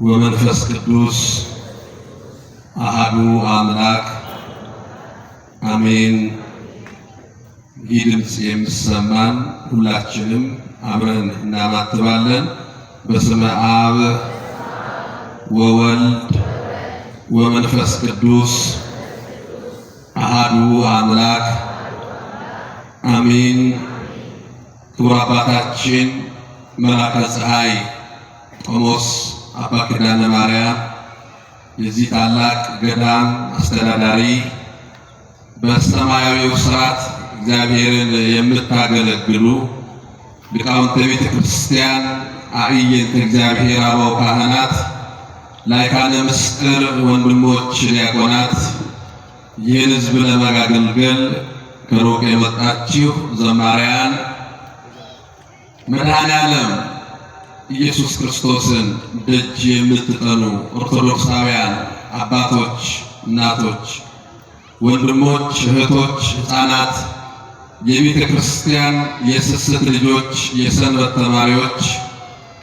ወመንፈስ ቅዱስ አሐዱ አምላክ አሜን። ይህ ድምፅ የሚሰማን ሁላችንም አብረን እናማትባለን። በስመ አብ ወወልድ ወመንፈስ ቅዱስ አሐዱ አምላክ አሜን። ክቡር አባታችን መልአከ ፀሐይ ቆሞስ አባ ኪዳነ ማርያም የዚህ ታላቅ ገዳም አስተዳዳሪ፣ በሰማያዊው ሥርዓት እግዚአብሔርን የምታገለግሉ ሊቃውንተ ቤተ ክርስቲያን፣ አዕይንተ እግዚአብሔር፣ አበው ካህናት፣ ላይካነ ምስጢር ወንድሞች ዲያቆናት፣ ይህን ሕዝብ ለማገልገል ከሩቅ የመጣችሁ ዘማሪያን፣ መድኃኔዓለም ኢየሱስ ክርስቶስን ደጅ የምትጠኑ ኦርቶዶክሳውያን አባቶች፣ እናቶች፣ ወንድሞች፣ እህቶች፣ ሕፃናት፣ የቤተ ክርስቲያን የስስት ልጆች፣ የሰንበት ተማሪዎች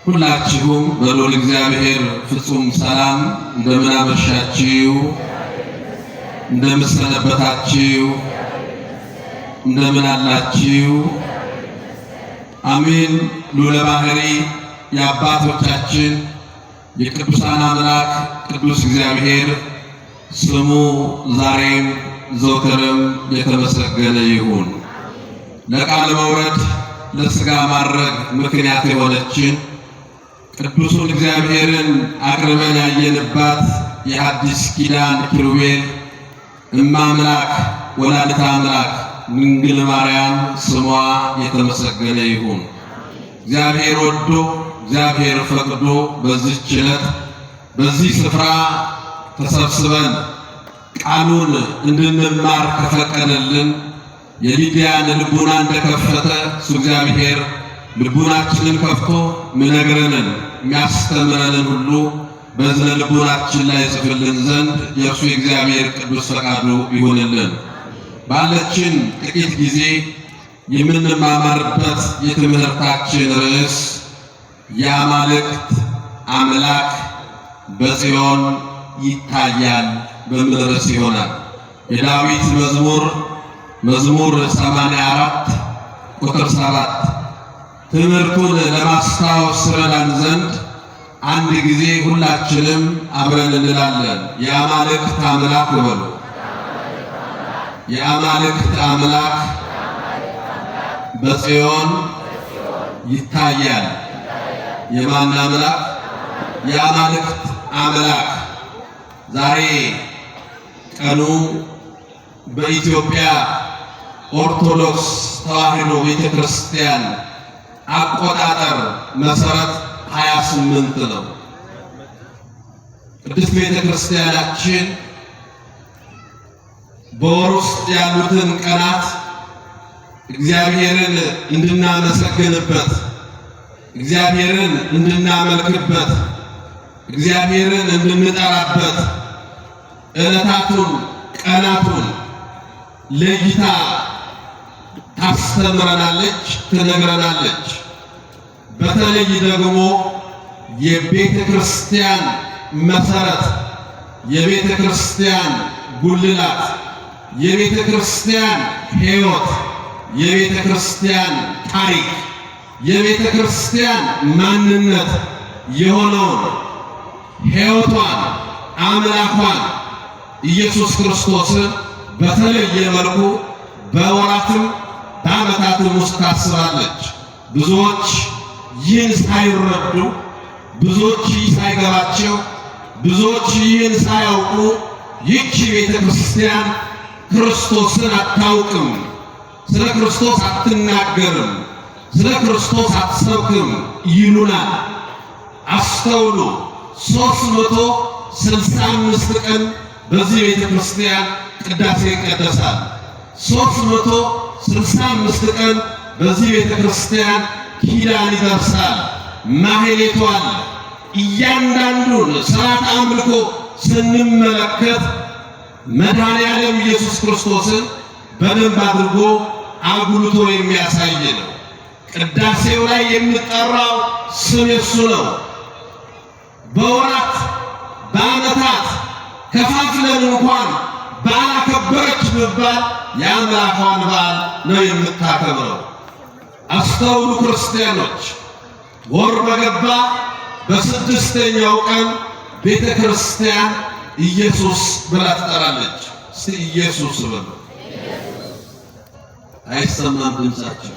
ሁላችሁም በልዑል እግዚአብሔር ፍጹም ሰላም እንደምን አመሻችሁ? እንደምን ሰነበታችሁ? እንደምን አላችሁ? አሜን። ልዑለ ባሕርይ የአባቶቻችን የቅዱሳን አምላክ ቅዱስ እግዚአብሔር ስሙ ዛሬም ዘወትርም የተመሰገነ ይሁን። ለቃለ መውረድ ለሥጋ ማድረግ ምክንያት የሆነችን ቅዱሱን እግዚአብሔርን አቅርበን ያየንባት የሐዲስ ኪዳን ኪሩቤል እማምላክ ወላዲተ አምላክ ድንግል ማርያም ስሟ የተመሰገነ ይሁን። እግዚአብሔር ወዶ እግዚአብሔር ፈቅዶ በዚህች ዕለት በዚህ ስፍራ ተሰብስበን ቃሉን እንድንማር ከፈቀደልን የሊዲያን ልቡና እንደከፈተ እሱ እግዚአብሔር ልቡናችንን ከፍቶ ምነግረንን የሚያስተምረንን ሁሉ በዝነ ልቡናችን ላይ ጽፍልን ዘንድ የእርሱ የእግዚአብሔር ቅዱስ ፈቃዱ ይሆንልን። ባለችን ጥቂት ጊዜ የምንማማርበት የትምህርታችን ርዕስ የአማልክት አምላክ በጽዮን ይታያል በሚል ርዕስ ይሆናል። የዳዊት መዝሙር 84 ቁጥር 7 ትምህርቱን ለማስታወስ ረዳን ዘንድ አንድ ጊዜ ሁላችንም አብረን እንላለን። የአማልክት አምላክ በሉ። የአማልክት አምላክ በጽዮን ይታያል። የማን አምላክ? የአማልክት አምላክ። ዛሬ ቀኑ በኢትዮጵያ ኦርቶዶክስ ተዋሕዶ ቤተክርስቲያን አቆጣጠር መሰረት 28 ነው። ቅድስት ቤተክርስቲያናችን በወር ውስጥ ያሉትን ቀናት እግዚአብሔርን እንድናመሰግንበት፣ እግዚአብሔርን እንድናመልክበት፣ እግዚአብሔርን እንድንጠራበት ዕለታቱን ቀናቱን ለይታ ታስተምረናለች፣ ትነግረናለች። በተለይ ደግሞ የቤተ ክርስቲያን መሰረት፣ የቤተ ክርስቲያን ጉልላት፣ የቤተ ክርስቲያን ሕይወት፣ የቤተ ክርስቲያን ታሪክ፣ የቤተ ክርስቲያን ማንነት የሆነውን ሕይወቷን፣ አምላኳን ኢየሱስ ክርስቶስን በተለየ መልኩ በወራትም በዓመታትም ውስጥ ታስባለች። ብዙዎች ይህን ሳይረዱ፣ ብዙዎች ይህ ሳይገባቸው፣ ብዙዎች ይህን ሳያውቁ ይህች ቤተ ክርስቲያን ክርስቶስን አታውቅም፣ ስለ ክርስቶስ አትናገርም፣ ስለ ክርስቶስ አትሰብክም ይሉናል። አስተውሉ። 365 ቀን በዚህ ቤተ ክርስቲያን ቅዳሴ ይቀደሳል። 365 ቀን በዚህ ቤተ ክርስቲያን ኪዳን ይደርሳል። ማህሌቷን እያንዳንዱን ሥርዓተ አምልኮ ስንመለከት መድኃኔዓለም ኢየሱስ ክርስቶስን በደንብ አድርጎ አጉልቶ የሚያሳይ ነው። ቅዳሴው ላይ የሚጠራው ስም የሱ ነው። በወራት ከፋፍለን እንኳን ባላከበረች ብባል የአምላኳን በዓል ነው የምታከብረው። አስተውሉ ክርስቲያኖች፣ ወር በገባ በስድስተኛው ቀን ቤተ ክርስቲያን ኢየሱስ ብላ ትጠራለች። እስቲ ኢየሱስ በሉ። አይሰማም ድምጻችሁ?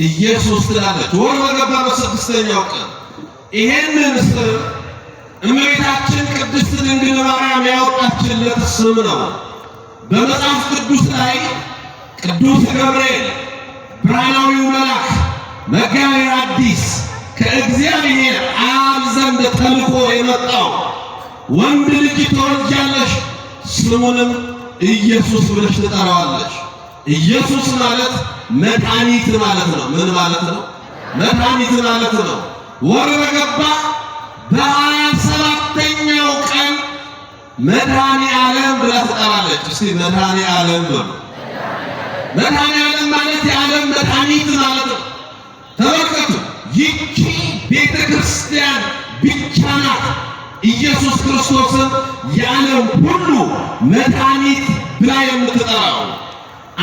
ኢየሱስ ትላለች። ወር በገባ በስድስተኛው ቀን ይሄንን ስም እመቤታችን ቅድስት ድንግል ማርያም ያወጣችለት ስም ነው። በመጽሐፍ ቅዱስ ላይ ቅዱስ ገብርኤል ብርሃናዊው መልአክ መጋቤ ሐዲስ ከእግዚአብሔር አብ ዘንድ ተልኮ የመጣው ወንድ ልጅ ትወልጃለሽ፣ ስሙንም ኢየሱስ ብለሽ ትጠራዋለሽ። ኢየሱስ ማለት መድኃኒት ማለት ነው። ምን ማለት ነው? መድኃኒት ማለት ነው። ወር በገባ በ27ኛው ቀን መድኃኔ ዓለም ብላ ትጠራለች። እስቲ መድኃኔ ዓለም በሉ። መድኃኔ ዓለም ማለት የዓለም መድኃኒት ማለት ነው። ተመልከቱ፣ ይቺ ቤተ ክርስቲያን ብቻ ናት ኢየሱስ ክርስቶስን የዓለም ሁሉ መድኃኒት ብላ የምትጠራው።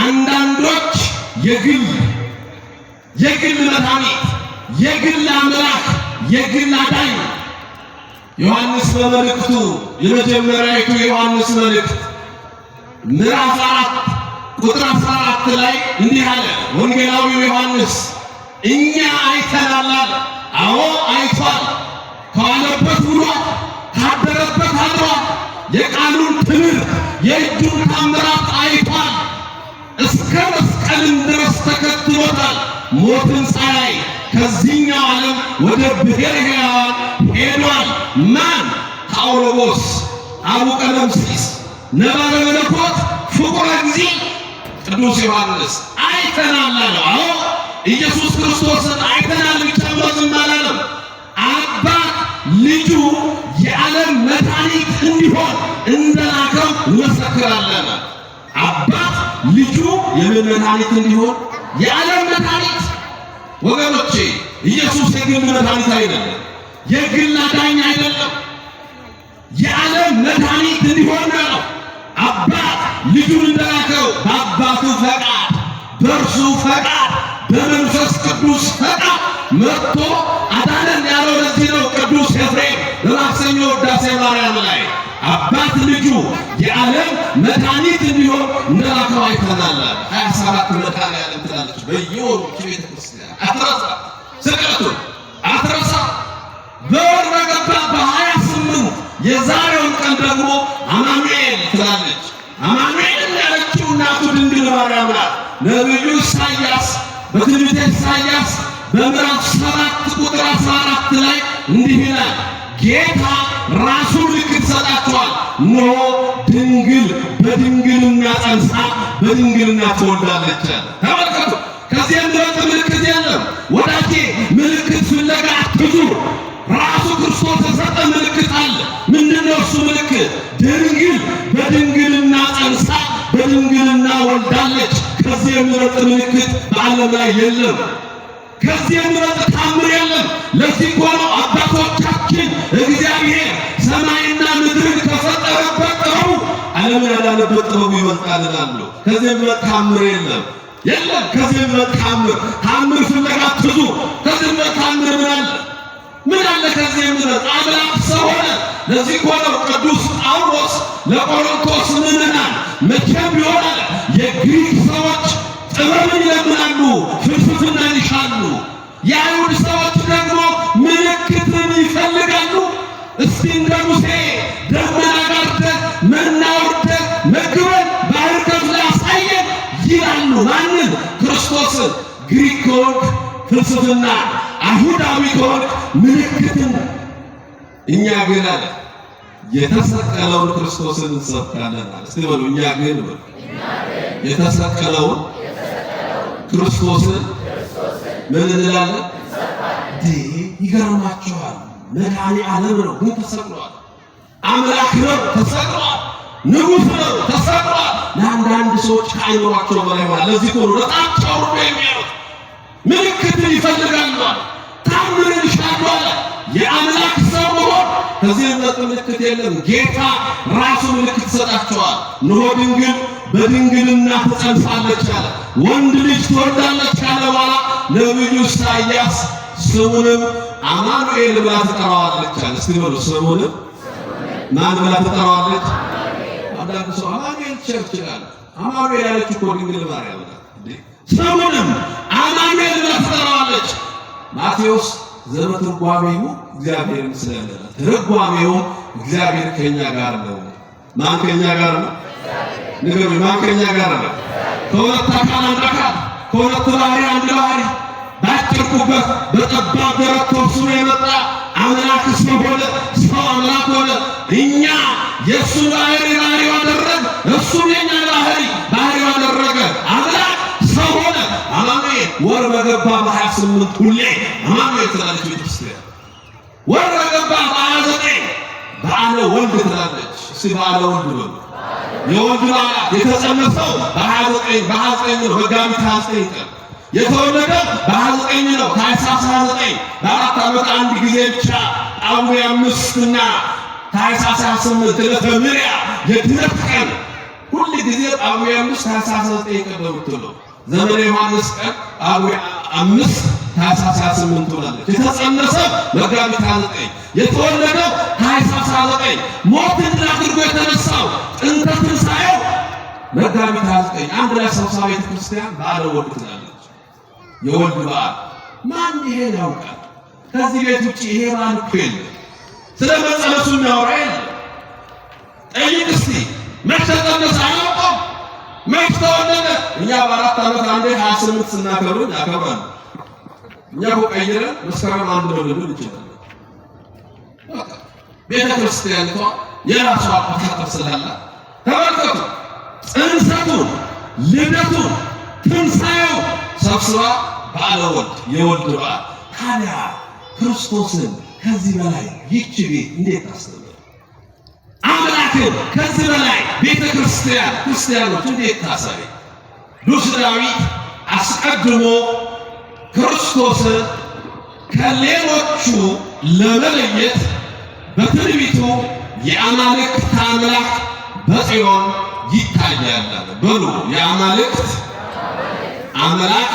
አንዳንዶች የግል መድኃኒት፣ የግል አምላክ፣ የግል አዳኝ ዮሐንስ በመልእክቱ የመጀመሪያይቱ የዮሐንስ መልእክት ምዕራፍ 4 ቁጥር 14 ላይ እንዲህ አለ ወንጌላዊው ዮሐንስ፣ እኛ አይተናል አለ። አዎ አይቷል። ከዋለበት ውሏል፣ ካደረበት አድሯል። የቃሉን ትምህርት የእጁን ታምራት አይቷል። እስከ መስቀልም ድረስ ተከትሎታል። ሞትን ሳያይ ከዚህኛው ዓለም ወደ ብሔረ ሕያዋን ሄዷል። ማን? ከአውሎጎስ አቡቀለምሲስ ነበረ መለኮት ፍቁረ እግዚእ ቅዱስ ዮሐንስ አይተናል አለው። አዎ ኢየሱስ ክርስቶስን አይተናል ብቻ ብሎ ዝም አላለም። አባት ልጁ የዓለም መድኃኒት እንዲሆን እንደላከው እንመሰክራለን። አባት ልጁ የምን መድኃኒት እንዲሆን? የዓለም መድኃኒት። ወገኖቼ ኢየሱስ የግል መድኃኒት አይደለም፣ የግል አዳኝ አይደለም። የዓለም መድኃኒት እንዲሆን ነው። አባት ልጁን እንደላከው በአባቱ ፈቃድ፣ በእርሱ ፈቃድ፣ በመንፈስ ቅዱስ ፈቃድ መጥቶ አዳነን ያለው ለዚህ ነው። ቅዱስ ኤፍሬም በማክሰኞ ውዳሴ ማርያም ላይ አባት ልጁ የዓለም መድኃኒት እንዲሆን እንደላከው አይተናል። 27 መድኃኔዓለም ትላለች በየወሩ ቤተ ክርስቲያን። አትረሳ፣ ስቅለቱን አትረሳ። በወር በገባ በ28 የዛሬውን ቀን ደግሞ አማኑኤል ትላለች። አማኑኤል ያለችው እናቱ ድንግል ማርያም ናት። ነቢዩ ኢሳይያስ በትንቢተ ኢሳይያስ በምዕራፍ 7 ቁጥር 14 ላይ እንዲህ ይላል፣ ጌታ ራሱ ምልክት ሰጣቸዋል። እነሆ ድንግል በድንግልና ጸንሳ በድንግልና ትወልዳለች። ተመልከቱ፣ ከዚህ የሚበልጥ ምልክት የለም። ወዳጄ ምልክት ፍለጋ አትዙር። ራሱ ክርስቶስ የሰጠ ምልክት አለ። ምንድነው እሱ ምልክት? ድንግል በድንግልና ጸንሳ በድንግልና ወልዳለች። ከዚህ የሚበልጥ ምልክት በዓለም ላይ የለም። ከዚህ የሚበልጥ ታምር የለም። ለዚህ እኮ ነው አባቶቻችን እግዚአብሔር ሰማይና ምድርን ከፈጠረበት ጥበቡ ዓለምን ያዳነበት ጥበቡ ይበልጣል ይላሉ። ከዚህ የሚበልጥ ታምር የለም። ከዚህ የሚበልጥ ታምር ፍለጋ ትዙ። ከዚህ የሚበልጥ ታምር ምን አለ? ከዚህ የሚበልጥ አምላክ ሰው ሆነ። ለዚህ እኮ ነው ቅዱስ ጳውሎስ ለቆሮንቶስ ምዕመናን መቼም ቢሆን አለ የግሪክ ሰዎች ጥበብን ይለምናሉ፣ ፍልስፍናን ይሻሉ። የአይሁድ ሰዎች ደግሞ ምልክትን ይፈልጋሉ። እስቲ እንደ ሙሴ ደመና ጋርደህ መና አውርደህ መግበን ባህር ከፍለህ አሳየን ይላሉ። ማንን? ክርስቶስን። ግሪክ ከሆንክ ፍልስፍና፣ አይሁዳዊ ከሆንክ ምልክትን። እኛ ግን አለ የተሰቀለውን ክርስቶስን እንሰብካለን። እስቲ በሉ እኛ ግን በሉ የተሰቀለውን ክርስቶስን ምን እንላለን? ይገርማችኋል። መድኃኔ ዓለም ነው ግን ተሰቅሏል። አምላክ ነው ተሰቅሏል። ንጉሥ ነው ተሰቅሏል። ለአንዳንድ ሰዎች ከአይምሯቸው በላይ ሆኗል። ለዚህ እኮ ነው ለጣቸው ነው የሚያዩት። ምልክትን ይፈልጋሉ፣ ታምርን ይሻሉ አለ። የአምላክ ሰው መሆን ከዚህ የበለጠ ምልክት የለም። ጌታ ራሱ ምልክት ሰጣቸዋል። እነሆ ድንግል በድንግልና ትጸንሳለች አለ፣ ወንድ ልጅ ትወልዳለች አለ። በኋላ ነቢዩ ኢሳይያስ ስሙንም አማኑኤል ብላ ትጠራዋለች አለ። እስቲ በሉ ስሙንም ማን ብላ ትጠራዋለች? አንዳንድ ሰው አማኑኤል ቸርች ይላል። አማኑኤል ያለች እኮ ድንግል ማርያም ናት። ስሙንም አማኑኤል ብላ ትጠራዋለች። ማቴዎስ ዘበትርጓሜው እግዚአብሔር ምስለነ፣ ትርጓሜው እግዚአብሔር ከኛ ጋር ነው። ማን ከኛ ጋር ነው? ንገሩ። ማን ከኛ ጋር ነው? ከሁለት አካል አንድ አካል፣ ከሁለት ባህሪ አንድ ባህሪ፣ በአጭር ቁመት በጠባብ ደረት ተወስኖ የመጣ አምላክ ሰው ሆነ፣ ሰው አምላክ ሆነ። እኛ የእሱ ባህሪ ባህሪው አደረገ፣ እሱም የኛ ባህሪ ባህሪው አደረገ። አምላክ ሰው ሆነ። አማኑኤል ወር በገባ በ28 ሁሌ አማኑኤል ትላለች ቤተክርስቲያን። ወር በገባ በ29 በዓለ ወልድ ትላለች። እስቲ በዓለ ወልድ በሉ። የወልድ በዓላት የተጸነሰው በ29 ነው። መጋቢት 29 ቀን የተወለደው በ29 ነው። ታኅሳስ 29 በአራት ዓመት አንድ ጊዜ ብቻ ጳጉሜ 5 እና ታኅሳስ 28 ዕለተ ምርያ የድነት ቀን ሁል ጊዜ ጳጉሜ 5 ታኅሳስ 29 ቀን ነው የምትውለው። ዘመነ ዮሐንስ ቀን ጳጉሜ 5 ታኅሳስ 28 ትውላለች። የተጸነሰው መጋቢት 29 የተወለደው ታኅሳስ 29 ሞትን ድል አድርጎ የተነሳው ጥንተ ትንሣኤው መጋቢት 29 አንድ ላይ ሰብስባ ቤተክርስቲያን በዓለ ወልድ ትላለች። የወልድ በዓል ማን ይሄን ያውቃል? ከዚህ ቤት ውጭ ይሄ በዓል እኮ የለም። ስለ መጸነሱ የሚያወራ የለም። ጠይቅ እስቲ መቼ ተጸነሰ? አያውቀውም። መቼ ተወለደ? እኛ በአራት ዓመት አንዴ 28 ስናከብር ያከብራል። እኛ እኮ ቀይረን መስከረም አንድ ነው ልንል እንችላለን። ቤተ ክርስቲያኒቷ የራሷ አቆጣጠር ስላላት ተመልከቱ። ጽንሰቱን፣ ልደቱን፣ ትንሣኤው ሰብስባ በዓለ ወልድ የወልድ በዓል። ታዲያ ክርስቶስን ከዚህ በላይ ይህች ቤት እንዴት ታስተምር? አምላክን ከዚህ በላይ ቤተ ክርስቲያን ክርስቲያኖች እንዴት ታሳይ? ቅዱስ ዳዊት አስቀድሞ ክርስቶስን ከሌሎቹ ለመለየት በትንቢቱ የአማልክት አምላክ በጽዮን ይታያል በሉ። የአማልክት አምላክ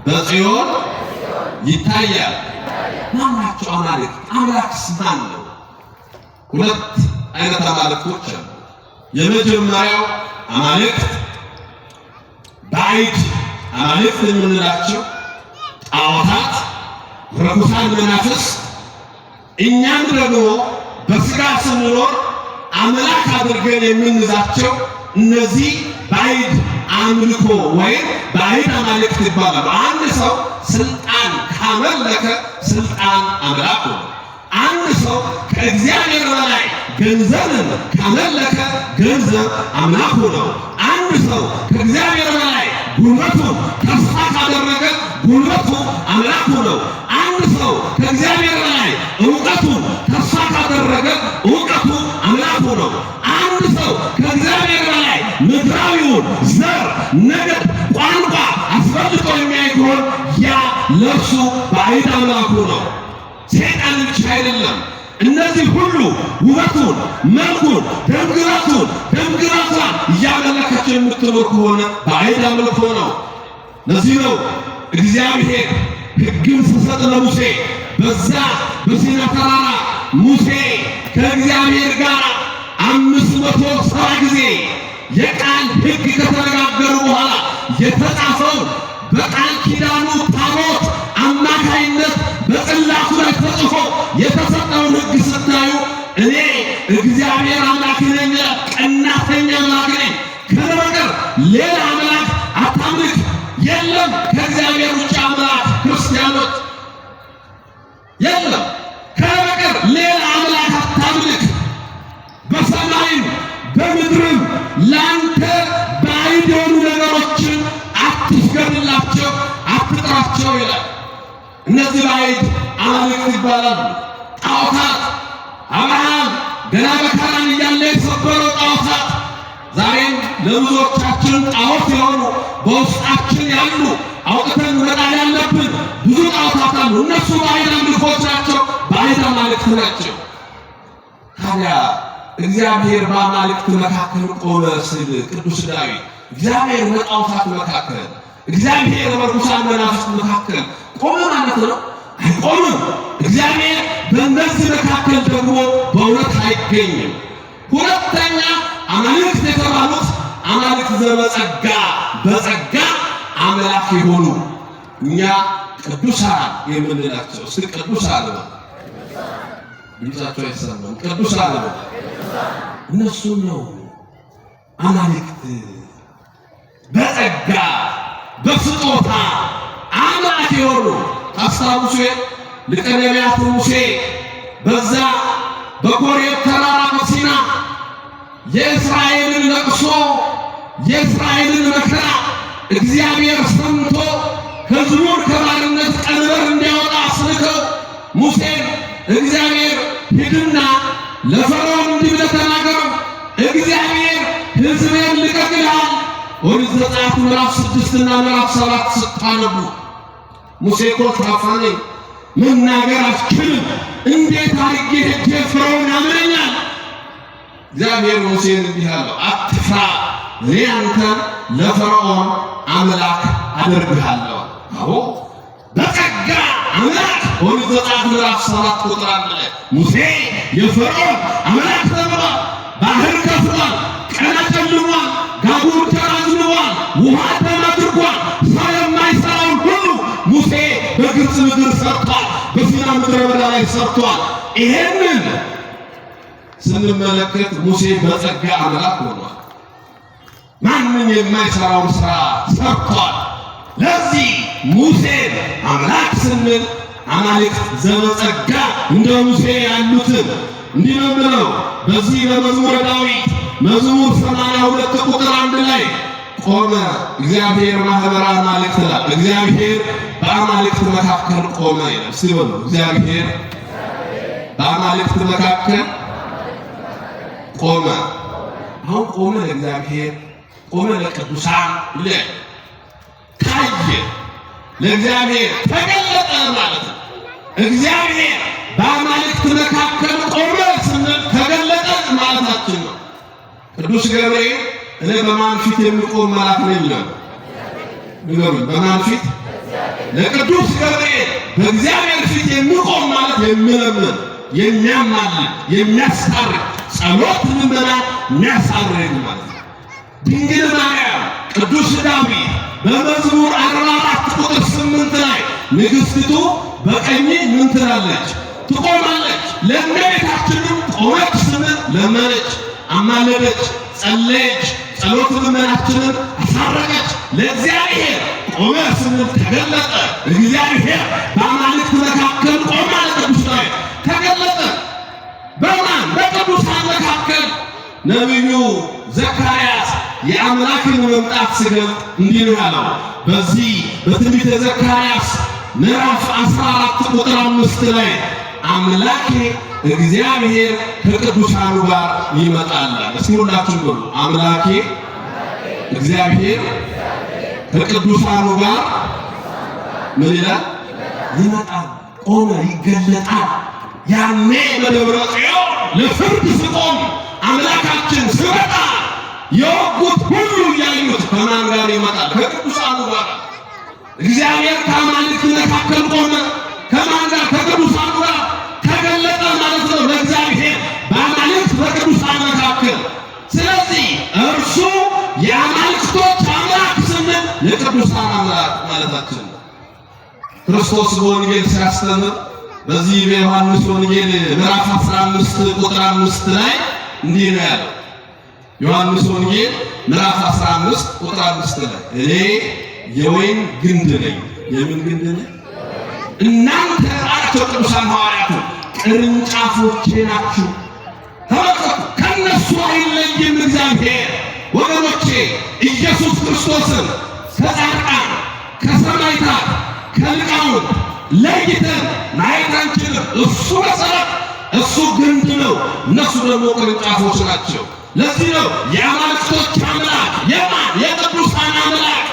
በጽዮን ይታያል። ማናቸው አማልክት? አምላክስ ማን ነው? ሁለት አይነት አማልክቶች አሉ። የመጀመሪያው አማልክት ባዕድ አማልክት የምንላቸው ጣዖታት፣ ርኩሳን መናፍስት፣ እኛም ደግሞ በሥጋ ስንኖር አምላክ አድርገን የምንይዛቸው እነዚህ ባዕድ አምልኮ ወይም ባዕድ አማልክት ይባላሉ። አንድ ሰው ስልጣን ካመለከ ስልጣን አምላክ ነው። አንድ ሰው ከእግዚአብሔር በላይ ገንዘብን ካመለከ ገንዘብ አምላኩ ነው። አንድ ሰው ከእግዚአብሔር በላይ ጉልበቱን ተስፋ ካደረገ ጉልበቱ አምላኩ ነው። አንድ ሰው ከእግዚአብሔር በላይ እውቀቱን ተስፋ ካደረገ እውቀቱ አምላኩ ነው። አንድ ሰው ከእግዚአብሔር በላይ ምድራዊውን ዘር፣ ነገድ፣ ቋንቋ አስፈልጦ የሚያይ ከሆነ ያ ለእርሱ ባዕድ አምላኩ ነው። ሰይጣን ብቻ አይደለም። እነዚህ ሁሉ ውበቱን፣ መልኩን፣ ደምግባቱን እያመለከች የምትኖር ከሆነ ባዕድ አምልኮ ነው። ለዚህ ነው እግዚአብሔር ሕግን ሲሰጥ ለሙሴ በዛ በሲና ተራራ ሙሴ ከእግዚአብሔር ጋር 570 ጊዜ የቃል ሕግ ከተነጋገሩ በኋላ የተጻፈውን በቃል ኪዳኑ ታቦት አማካይነት በጽላቱ ላይ ተጽፎ የተሰጠውን ሕግ ስታዩ እኔ እግዚአብሔር አምላክ ነኝ፣ ቀናተኛ አምላክ ነኝ፣ ከእኔ በቀር ሌላ አምላክ አታምልክ፣ የለም ከእግዚአብሔር ውጭ አምላክ ክርስቲያኖች የለም፣ ከእኔ በቀር ሌላ አምላክ አታምልክ፣ በሰማይም በምድርም ላንተ ባዕድ የሆኑ ነገሮችን አትስገድላቸው፣ አትጥራቸው ይላል። እነዚህ ባዕድ አማልክት ይባላሉ። ጣዖታት አብርሃም ገና በካራን እያለ የሰበረው ጣዖታት ዛሬም ለብዙዎቻችን ጣዖት የሆኑ በውስጣችን ያሉ አውጥተን መጣል ያለብን ብዙ ጣዖታት አሉ። እነሱ ባዕድ አምልኮች ናቸው፣ ባዕድ አማልክት ናቸው። ታዲያ እግዚአብሔር በአማልክት መካከል ቆመ ሲል ቅዱስ ዳዊት እግዚአብሔር በጣዖታት መካከል እግዚአብሔር በርኩሳን መናፍስት መካከል ቆመ ማለት ነው? አይቆምም። እግዚአብሔር በእነዚህ መካከል ደግሞ በእውነት አይገኝም። ሁለተኛ አማልክት የተባሉት አማልክት ዘበጸጋ በጸጋ አምላክ የሆኑ እኛ ቅዱሳን የምንላቸው እስኪ ቅዱሳን ነው ድምፃቸው አይሰማም። ቅዱሳን ነው እነሱ ነው አማልክት በጸጋ በስጦታ አምላክ የሆኑ። ታስታውሱ ሊቀ ነቢያት ሙሴ በዛ በኮሬብ ተራራ በሲና የእስራኤልን ለቅሶ የእስራኤልን መከራ እግዚአብሔር ሰምቶ ሕዝቡን ከባርነት ቀንበር እንዲያወጣ አስልከው ሙሴን እግዚአብሔር ሂድና ለፈርዖን እንዲህ ብለህ ተናገረው፣ እግዚአብሔር ሕዝቤን ልቀቅልሃል። ኦሪት ዘጸአት ምዕራፍ 6 እና ምዕራፍ 7 ስታነቡ ሙሴ እኮ ታፋኔ መናገር አልችልም፣ እንዴት አድርጌ ሄጄ ፈርዖን ያምነኛል? እግዚአብሔር ሙሴን እንዲህ አለው፣ አትፍራ፣ እኔ አንተን ለፈርዖን አምላክ አደርግሃለሁ። አዎ በጸጋ አምላክ። ኦሪት ዘጸአት ምዕራፍ 7 ቁጥር 1 ላይ ሙሴ የፈርዖን አምላክ ተብሏል። ባህር ከፍሏል፣ ቀን ጨልሟል፣ ጋጉር ተራዝሟል፣ ውሃ ተመትሯል። ሰው የማይሰራውን ሁሉ ሙሴ በግብፅ ምድር ሰርቷል፣ በሲና ምድረ በዳ ላይ ሰርቷል። ይሄንን ስንመለከት ሙሴ በጸጋ አምላክ ሆኗል። ማንም የማይሰራውን ስራ ሰርቷል። ለዚህ ሙሴን አምላክ ስንል አማልክት ዘበጸጋ እንደ ሙሴ ያሉትን እንዲህ ነው ብለው በዚህ በመዝሙረ ዳዊት መዝሙር 82 ቁጥር 1 ላይ ቆመ እግዚአብሔር ማህበረ አማልክት ይላል። እግዚአብሔር በአማልክት መካከል ቆመ ይላል። ሲበሉ እግዚአብሔር በአማልክት መካከል ቆመ። አሁን ቆመ ለእግዚአብሔር ቆመ ለቅዱሳን ይላል። ታየ ለእግዚአብሔር ተገለጠ ማለት ነው። እግዚአብሔር በአማልክት መካከል ቆመ ስንል ተገለጠ ማለታችን ነው። ቅዱስ ገብርኤል እኔ በማን ፊት የሚቆም መልአክ ነኝ ይላል። ንገሩኝ፣ በማን ፊት? ለቅዱስ ገብርኤል በእግዚአብሔር ፊት የሚቆም ማለት የሚለምን፣ የሚያማልድ፣ የሚያስታርቅ ጸሎት ልመና የሚያሳርግ ማለት ነው። ድንግል ማርያም ቅዱስ ዳዊት በመዝሙር 44 ቁጥር 8 ላይ ንግሥቲቱ በቀኝ ምን ትላለች? ትቆማለች። ለእመቤታችንም ቆመች ስንል ለመነች፣ አማለደች፣ ጸለየች፣ ጸሎት ልመናችንን አሳረገች። ለእግዚአብሔር ቆመ ስንል ተገለጠ። እግዚአብሔር በአማልክት መካከል ቆመ አለ ቅዱስ ዳዊት። ተገለጠ በማን? በቅዱሳን መካከል። ነቢዩ ዘካርያስ የአምላክን መምጣት ሲገልጥ እንዲህ ነው ያለው። በዚህ በትንቢተ ዘካርያስ ምዕራፍ 14 ቁጥር 5 ላይ አምላኬ እግዚአብሔር ከቅዱሳኑ ጋር ይመጣል። እስኪ ሁላችሁም በሉ አምላኬ እግዚአብሔር ከቅዱሳኑ ጋር ምን ይላል? ይመጣል። ቆመ፣ ይገለጣል። ያኔ በደብረ ጽዮን ለፍርድ ሲቆም አምላካችን ሲመጣ የወጉት ሁሉ እያዩት ከማን ጋር ይመጣል? ከቅዱሳኑ ጋር። እግዚአብሔር ከአማልክት መካከል ቆመ። ከማን ጋር? ከቅዱሳኑ ጋር ተገለጠ ማለት ነው። ለእግዚአብሔር በአማልክት በቅዱሳን መካከል። ስለዚህ እርሱ የአማልክቶች አምላክ ስንል የቅዱሳን አምላክ ማለታችን ነው። ክርስቶስ በወንጌል ሲያስተምር በዚህ በዮሐንስ ወንጌል ምዕራፍ 15 ቁጥር 5 ላይ እንዲህ ነው ያለው። ዮሐንስ ወንጌል ምዕራፍ 15 ቁጥር 5 ላይ እኔ የወይን ግንድ ነኝ። የምን ግንድ ነኝ? እናንተ አላቸው ቅዱሳን ሐዋርያቱ ቅርንጫፎቼ ናችሁ። ተመልከቱ፣ ከነሱ አይለይም እግዚአብሔር። ወገኖቼ ኢየሱስ ክርስቶስን ከጻድቃን ከሰማዕታት ከሊቃውንት ለይተን ማየት አንችልም። እሱ መሰረት፣ እሱ ግንድ ነው፣ እነሱ ደግሞ ቅርንጫፎች ናቸው። ለዚህ ነው የአማልክቶች አምላክ የማን? የቅዱሳን አምላክ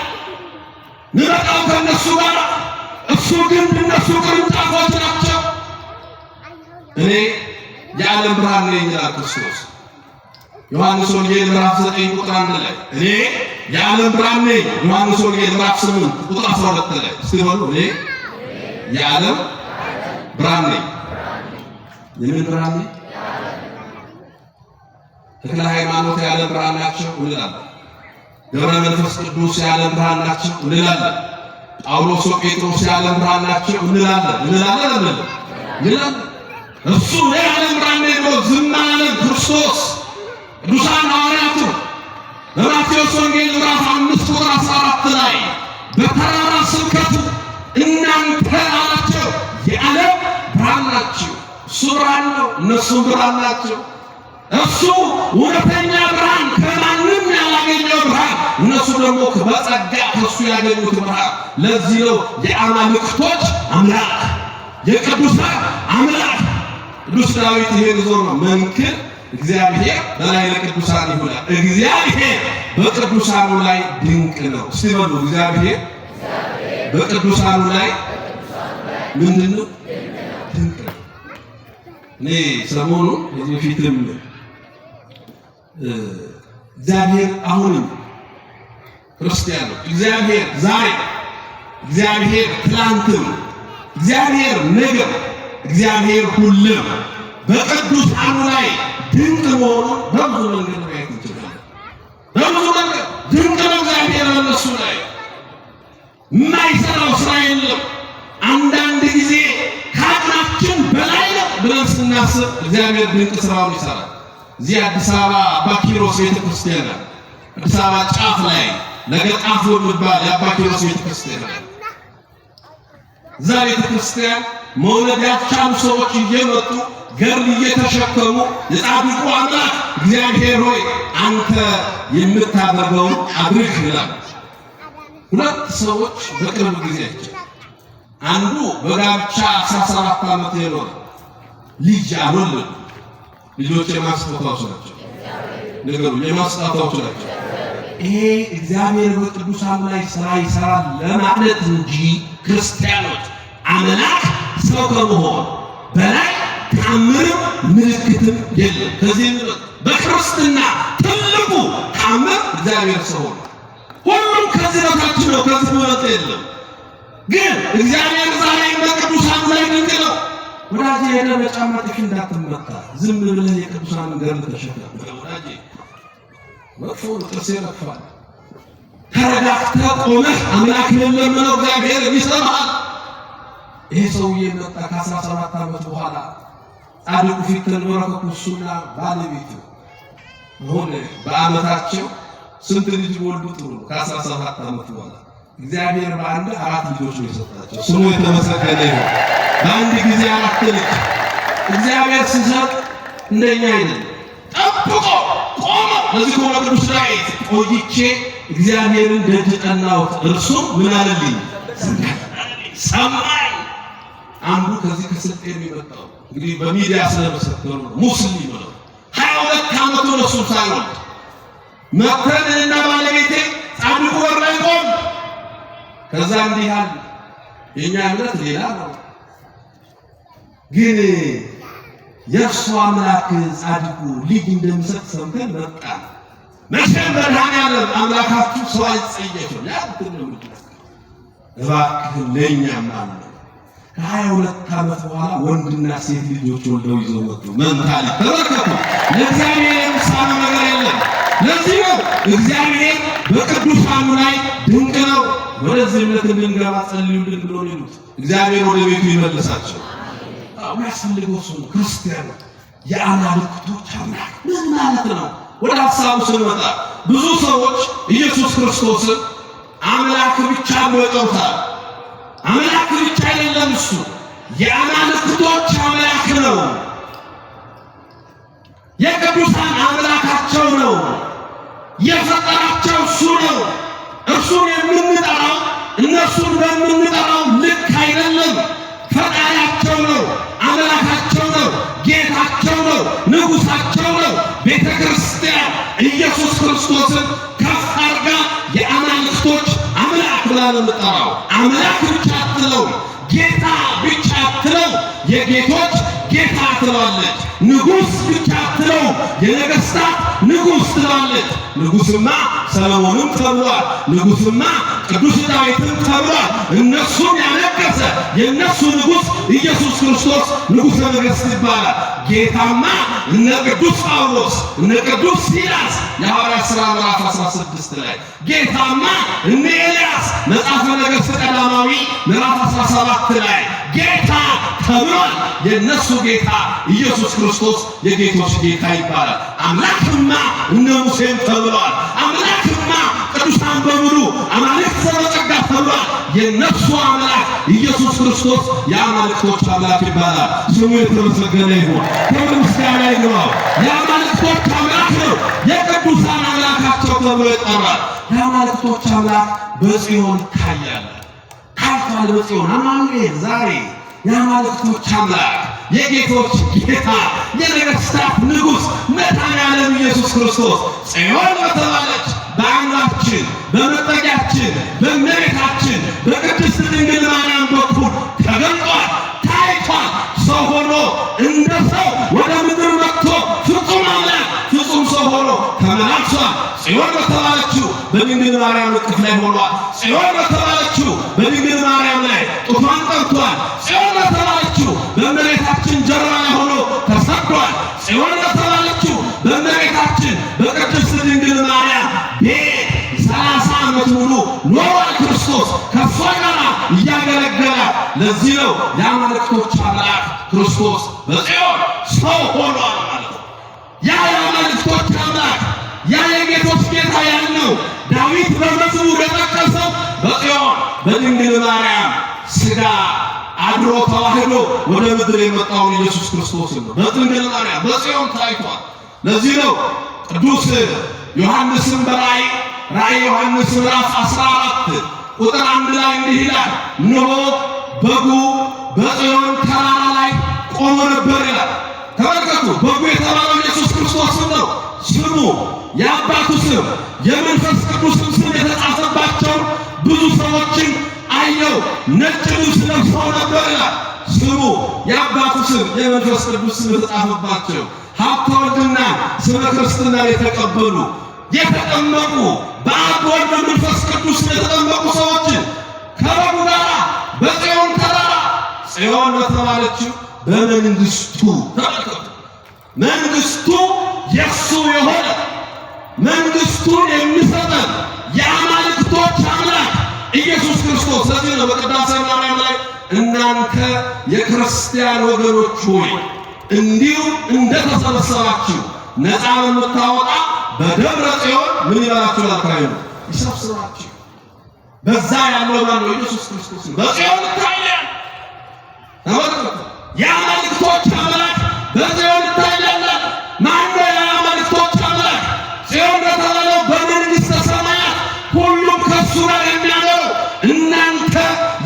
ንበቃው ከነሱ ጋር። እሱ ግንድ፣ እነሱ ቅርንጫፎች ናቸው። እኔ የዓለም ብርሃን ነኝ ይላል ክርስቶስ። ዮሐንስ ወንጌል ምዕራፍ 9 ቁጥር 1 ላይ እኔ የዓለም ብርሃን ነኝ። ዮሐንስ ወንጌል ምዕራፍ 8 ቁጥር 12 ላይ እስቲ በሉ እኔ የዓለም ብርሃን ነኝ። የምን ብርሃን ነኝ? ተክለ ሃይማኖት የዓለም ብርሃን ናቸው እንላለን። ገብረ መንፈስ ቅዱስ የዓለም ብርሃን ናቸው እንላለን። ጳውሎስ ወጴጥሮስ የዓለም ብርሃን ናቸው እንላለን። እሱ የዓለም ብርሃን ነኝ ብሎ ዝም አላለም ክርስቶስ። ቅዱሳን ሐዋርያቱ በማቴዎስ ወንጌል ምዕራፍ 5 ቁጥር 14 ላይ በተራራ ስብከቱ እናንተ አላቸው የዓለም ብርሃን ናችሁ። እሱ ብርሃን ነው፣ እነሱም ብርሃን ናቸው። እሱ እውነተኛ ብርሃን ከማንም ያላገኘው ብርሃን፣ እነሱ ደግሞ በጸጋ ከእሱ ያገኙት ብርሃን። ለዚህ ነው የአማልክቶች አምላክ የቅዱሳን አምላክ። ቅዱስ ዳዊት ይሄን ይዞ ነው መንክር እግዚአብሔር በላይ ለቅዱሳን ይሆናል። እግዚአብሔር በቅዱሳኑ ላይ ድንቅ ነው። እስቲ በሉ እግዚአብሔር በቅዱሳኑ ላይ ምንድን ነው? ድንቅ ነው። እኔ ሰሞኑን ከዚህ በፊትም እግዚአብሔር አሁንም ክርስቲያኖች እግዚአብሔር ዛሬ እግዚአብሔር ትላንትም እግዚአብሔር ነገም እግዚአብሔር ሁሉም በቅዱሳኑ ላይ ድንቅ መሆኑን በብዙ መንገድ ማየት እንችላለን። በብዙ መንገድ ድንቅ ነው እግዚአብሔር በእነሱ ላይ የማይሰራው ስራ የለም። አንዳንድ ጊዜ ከአቅማችን በላይ ነው ብለን ስናስብ እግዚአብሔር ድንቅ ስራውን ይሰራል። እዚህ አዲስ አበባ አባ ኪሮስ ቤተክርስቲያን አዲስ አበባ ጫፍ ላይ ለገጣፎ የሚባል የአባ ኪሮስ ቤተክርስቲያን እዛ ቤተክርስቲያን መውለድ ያልቻሉ ሰዎች እየመጡ ገርል እየተሸከሙ የጻድቁ አምላክ እግዚአብሔር ሆይ አንተ የምታደርገውን አድርግ ይላል። ሁለት ሰዎች በቅርብ ጊዜያቸው አንዱ በጋብቻ 17 ዓመት የኖረ ልጅ አልወለዱ። ልጆች የማስታወታዎች ናቸው። ነገሩ የማስታወታዎች ናቸው። ይሄ እግዚአብሔር በቅዱሳን ላይ ስራ ይሰራል ለማለት እንጂ ክርስቲያኖች አምላክ ሰው ከመሆን በላይ ተአምርም ምልክትም የለም። ከዚህ በክርስትና ትልቁ ተአምር እግዚአብሔር ሰው ነው። ሁሉም ከዚህ በታች ነው። ከዚህ በላይ የለም። ግን እግዚአብሔር ዛሬ በቅዱሳን ላይ ድንቅ ነው። ወዳጄ ሄደህ በጫማ ጥፊ እንዳትመታ። ዝም ብለህ የቅዱሳን ገድል ተሸከም። ወዳጄ መጥፎ ጥርስ ይረግፋል። ተረጋግተህ ቆመህ አምላክህን ለምነው፣ እግዚአብሔር ይሰማሃል። ይሄ ሰውዬ መጣ ከ17 ዓመት በኋላ ጻድቁ ፊት ተንበረከኩ። እሱና ባለቤቱ ሆነ በአመታቸው ስንት ልጅ ወልዱ? ጥሩ ነው። ከ17 ዓመት በኋላ እግዚአብሔር በአንድ 4 ልጆች ነው የሰጣቸው። ስሙ የተመሰገነ ይሁን። በአንድ ጊዜ 4 ልጅ እግዚአብሔር ሲሰጥ እንደኛ አይደለም። ጠብቆ ቆሞ ለዚህ ቆሞ ቅዱስ ዳዊት ቆይቼ እግዚአብሔርን ደጅ ጠናሁት፣ እርሱም ምን አለልኝ? ሰማኝ። አንዱ ከዚህ ከስልጤ የሚመጣው እንግዲህ በሚዲያ ስለመሰከሩ ነው። ሙስሊም ነው። 22 ዓመቱ ነው እሱ ሳይወልድ መጥተን እና ባለቤቴ ጻድቁ ወራይ ቆም። ከዛ እንዲህ አለ። የኛ እምነት ሌላ ነው፣ ግን የእርሱ አምላክ ጻድቁ ልጅ እንደሚሰጥ ሰምተን መጣን። መቼም መድኃኔዓለም አምላካችሁ ሰው አይጸየፍም። እባክህ ለእኛም አለ። ከ22 ዓመት በኋላ ወንድና ሴት ልጆች ወልደው ይዘው መጡ። መንታሊ ተመልከቱ። ለእግዚአብሔር የሚሳነው ነገር የለም። ለዚህ ነው እግዚአብሔር በቅዱሳኑ ላይ ድንቅ ነው። ወደዚህ እምነት እንድንገባ ጸልዩልን ብሎ ይሉት እግዚአብሔር ወደ ቤቱ ይመልሳቸው። የሚያስፈልገው እሱ ነው። ክርስቲያን የአማልክቶች አምላክ ምን ማለት ነው? ወደ ሐሳቡ ስንመጣ ብዙ ሰዎች ኢየሱስ ክርስቶስን አምላክ ብቻ ይጠሩታል። አምላክ ብቻ አይደለም፣ እሱ የአማልክቶች አምላክ ነው። የቅዱሳን አምላካቸው ነው። የፈጠራቸው እሱ ነው። እርሱን የምንጠራው እነሱን በምንጠራው ልክ አይደለም። ፈጣሪያቸው ነው፣ አምላካቸው ነው፣ ጌታቸው ነው፣ ንጉሳቸው ነው። ቤተ ክርስቲያን ኢየሱስ ክርስቶስን ከፍ አድርጋ የአማልክቶች አምላክ ብላ ነው የምትጠራው። አምላክ ብቻ አትለው፣ ጌታ ብቻ አትለው፣ የጌቶች ጌታ ትለዋለች። ብቻ አትለው፣ የነገሥታት ንጉሥ ትላለች። ንጉሥማ ሰሎሞንም ተብሏል። ንጉሥማ ቅዱስ ዳዊትም ተብሏል። እነሱም ያነገሰ የእነሱ ንጉሥ ኢየሱስ ክርስቶስ ንጉሠ ነገሥት ይባላል። ጌታማ እነ ቅዱስ ጳውሎስ እነ ቅዱስ ሲላስ የሐዋርያት ሥራ ምዕራፍ 16 ላይ ጌታማ እነ ኤልያስ መጽሐፈ ነገሥት ቀዳማዊ ምዕራፍ 17 ላይ ጌታ ተብሏል። የእነሱ ጌታ ኢየሱስ ክርስቶስ የጌቶች ጌታ ይባላል። አምላክማ እነ ሙሴም ተብሏል። አምላክማ ቅዱሳን በሙሉ አማልክት ዘበጸጋ ተብሏል። የእነሱ አምላክ ኢየሱስ ክርስቶስ የአማልክቶች አምላክ ይባላል። ስሙ የተመሰገነ ይሁን። ክብር ምስጋና ይግባው። የአማልክቶች አምላክ ነው። የቅዱሳን አምላካቸው ተብሎ ይጠራል። የአማልክቶች አምላክ በጽዮን ታያለ ታይቷል። በጽዮን አማኑኤል ዛሬ የአማልክቶች አምላክ የጌቶች ጌታ የነገሥታት ንጉሥ መድኃኔዓለም ኢየሱስ ክርስቶስ ጽዮን በተባለች በአምላካችን በመጠጊያችን በእመቤታችን በቅድስት ድንግል ማርያም በኩል ተገልጧል፣ ታይቷል። ሰው ሆኖ እንደ ሰው ወደ ምድር መጥቶ ፍጹም አምላክ ፍጹም ሰው ሆኖ ተመላልሷል። ጽዮን በተባለችው በድንግል ማርያም እቅፍ ላይ ሆኗል። ጽዮን በተባለችው በድንግል ማርያም ላይ ጡቷን ጠብቷል። ጽዮን በተባለችው በእመቤታችን ጀርባ ላይ ሆኖ ተሰዷል። ጽዮን በተባለችው በእመቤታችን በቅድስት ድንግል ማርያም ቤት 30 ዓመት ሙሉ ኖሯል። ክርስቶስ ከእሷ ጋር እያገለገለ ለዚህ ነው የአማልክቶች አምላክ ክርስቶስ በጽዮን ሰው ሆኗል ማለት ነው። ያ የአማልክቶች አምላክ ያ የጌቶች ጌታ ያልነው ዳዊት በመዝሙር የጠቀሰው በጽዮን በድንግል ማርያም ሥጋ አድሮ ተዋህዶ ወደ ምድር የመጣውን ኢየሱስ ክርስቶስ ነው። በድንግል ማርያም በጽዮን ታይቷል። ለዚህ ነው ቅዱስ ዮሐንስም በራእይ ዮሐንስ ምዕራፍ 14 ቁጥር 1 ላይ እንዲህ ይላል፣ እነሆ በጉ በጽዮን ተራራ ላይ ቆሞ ነበር ይላል። ተመልከቱ፣ በጉ የተባለው ኢየሱስ ክርስቶስ ነው። ስሙ የአባቱ ስም የመንፈስ ቅዱስም ስም የተጻፈባቸው ብዙ ሰዎችን አየው፣ ነጭ ልብስ ለብሰው ነበር ይላል። ስሙ የአባቱ ስም የመንፈስ ቅዱስ ስም የተጻፈባቸው ሀብተ ወልድና ስመ ክርስትና የተቀበሉ የተጠመቁ በአብ ወልድ መንፈስ ቅዱስ የተጠመቁ ሰዎችን ከበጉ ጋር በጽዮን ተራራ ጽዮን በተባለችው በመንግስቱ ተመልከቱ፣ መንግስቱ የሱ የሆነ መንግስቱን የሚሰጠን የአማልክቶች አምላክ ኢየሱስ ክርስቶስ። ስለዚህ ነው በቅዳሴ ማርያም ላይ እናንተ የክርስቲያን ወገኖች ሆይ እንዲሁ እንደተሰበሰባችሁ ነፃ የምታወጣ በደብረ ጽዮን ምን ይላችሁ ላካዩ ይሰብስባችሁ። በዛ ያለው ማን ነው? ኢየሱስ ክርስቶስ በጽዮን ይታያል። ተመልከቱ፣ የአማልክቶች አምላክ በጽዮን ይታያል። ማን ነው የአማልክቶች አምላክ? ጽዮን በተባለው በመንግሥተ ሰማያት ሁሉም ከሱ ጋር የሚያኖረው እናንተ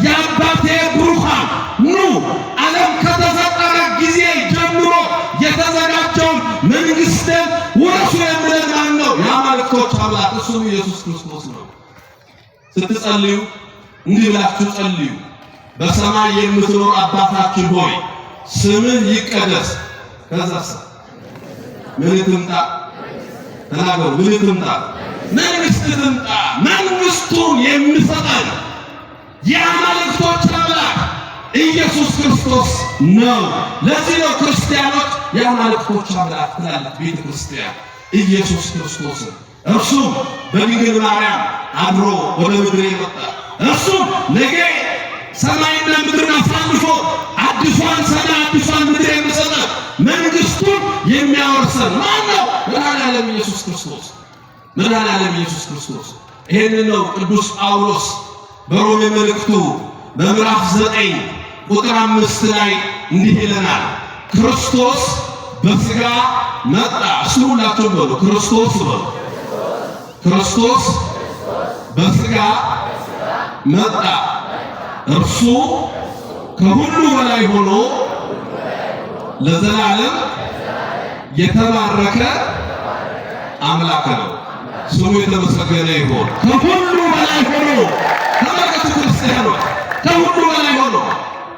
የአባቴ ብሩካን ኑ ዓለም ከተፈጠረ ጊዜ ጀምሮ የተዘጋጀውን መንግሥትን ውረሱ የሚለን ማን ነው? የአማልክቶች አምላክ እሱም ኢየሱስ ክርስቶስ ነው። ስትጸልዩ እንዲህ ብላችሁ ጸልዩ። በሰማይ የምትኖር አባታችን ሆይ ስምህ ይቀደስ። ከዛስ ምን ትምጣ? ተናገሩ። ምን ትምጣ? መንግሥት ትምጣ። መንግሥቱን የሚሰጠን የአማልክቶች አምላክ ኢየሱስ ክርስቶስ ነው። ለዚህ ነው ክርስቲያኖች የአማልክቶች አምላክ ትላለች ቤተ ክርስቲያን ኢየሱስ ክርስቶስን። እርሱም በድንግል ማርያም አድሮ ወደ ምድር የመጣ እርሱም ነገ ሰማይና ምድርን አሳልፎ አዲሷን ሰማይ አዲሷን ምድር የሚሰጠን መንግሥቱን የሚያወርሰን ማን ነው? መድኃኔዓለም ኢየሱስ ክርስቶስ። መድኃኔዓለም ኢየሱስ ክርስቶስ። ይህንን ነው ቅዱስ ጳውሎስ በሮሜ መልእክቱ በምዕራፍ 9 ቁጥር 5 ላይ እንዲህ ይለናል፣ ክርስቶስ በሥጋ መጣ። እሱ ሁላችሁ በሉ ክርስቶስ በሉ። ክርስቶስ በሥጋ መጣ፣ እርሱ ከሁሉ በላይ ሆኖ ለዘላለም የተባረከ አምላክ ነው። ስሙ የተመሰገነ ይሁን። ከሁሉ በላይ ሆኖ ተመልከቱ ክርስቲያኖች፣ ከሁሉ በላይ ሆኖ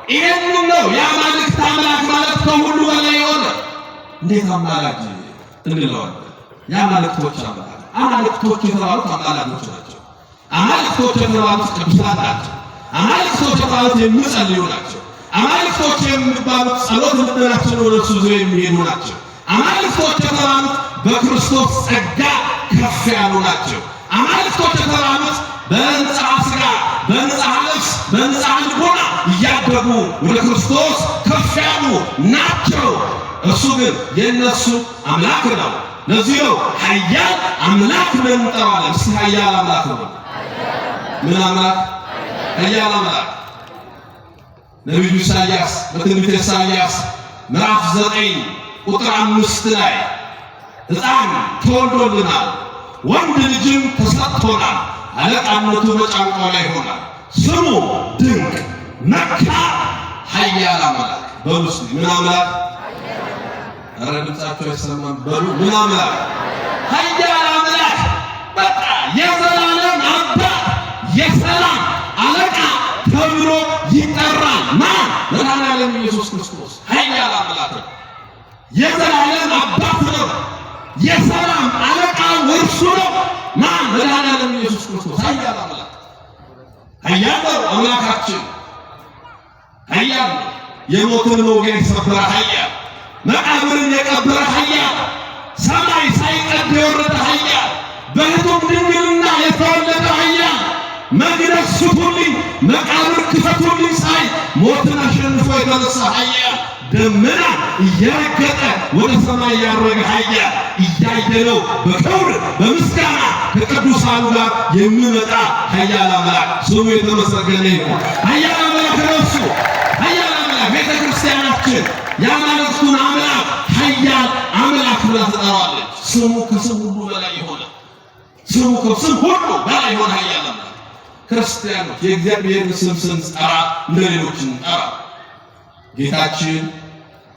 ይሄንን ነው የአማልክት አምላክ ማለት። ከሁሉ በላይ የሆነ እንዴት አማላጅ እንለዋለን? የአማልክቶች አምላክ። አማልክቶች የተባሉት አማላጆች ናቸው። አማልክቶች የተባሉት ቅዱሳን ናቸው። አማልክቶች የተባሉት የሚጸልዩ ናቸው። አማልክቶች የሚባሉት ጸሎት ልመናችንን ወደ እሱ ይዘው የሚሄዱ ናቸው። አማልክቶች የተባሉት በክርስቶስ ጸጋ ከፍ ያሉ ናቸው። አማልክቶች የተባሉት በንጽሐ ሥጋ፣ በንጽሐ ነፍስ፣ በንጽሐ ልቦና እያደጉ ወደ ክርስቶስ ከፍ ያሉ ናቸው። እሱ ግን የእነሱ አምላክ ነው። ለዚህ ነው ኃያል አምላክ ብለን እንጠራዋለን። እስኪ ኃያል አምላክ ነው። ምን አምላክ? ኃያል አምላክ። ነቢዩ ኢሳይያስ በትንቢተ ኢሳይያስ ምዕራፍ 9 ቁጥር 5 ላይ ሕፃን ተወልዶልናል፣ ወንድ ልጅም ተሰጥቶናል፣ አለቃነቱ በጫንቃው ላይ ይሆናል፣ ስሙ ድንቅ መካር፣ ኃያል አምላክ። በሉ እስኪ ምን አምላክ? ኧረ ድምፃቸው አይሰማም። በሉ ምን አምላክ? ኃያል አምላክ። በቃ የዘላለም አባት የሰላም አለቃ ተብሎ ይጠራል። ማን? መድኃኔዓለም ኢየሱስ ክርስቶስ ኃያል አምላክ ነው። የዘላለም አባት ነው። የሰላም አለቃ እርሱ ነው። ማን? መድኃኔዓለም ኢየሱስ ክርስቶስ ኃያል አምላክ። ኃያል ነው አምላካችን። ኃያል ነው። የሞትን መውጊያ የሰበረ ኃያል፣ መቃብርን የቀበረ ኃያል፣ ሰማይ ሳይቀድ የወረደ ኃያል፣ በሕቱም ድንግልና የተወለደ ኃያል፣ መግነዝ ፍቱልኝ መቃብር ክፈቱልኝ ሳይ ሞትን አሸንፎ የተነሳ ኃያል፣ ደመና እየረገጠ ወደ ሰማይ ያረገ ኃያል፣ እያየነው በክብር በምስጋና ከቅዱሳኑ ጋር የሚመጣ ኃያል አምላክ ስሙ የተመሰገነ ይሁን። ኃያል አምላክ ነው እሱ። ኃያል አምላክ ቤተ ክርስቲያናችን የአማልክቱን አምላክ ኃያል አምላክ ብላ ትጠራዋለች። ስሙ ከስም ሁሉ በላይ የሆነ ስሙ ከስም ሁሉ በላይ የሆነ ኃያል አምላክ። ክርስቲያኖች የእግዚአብሔርን ስም ስንጠራ እንደ ሌሎች እንጠራ። ጌታችን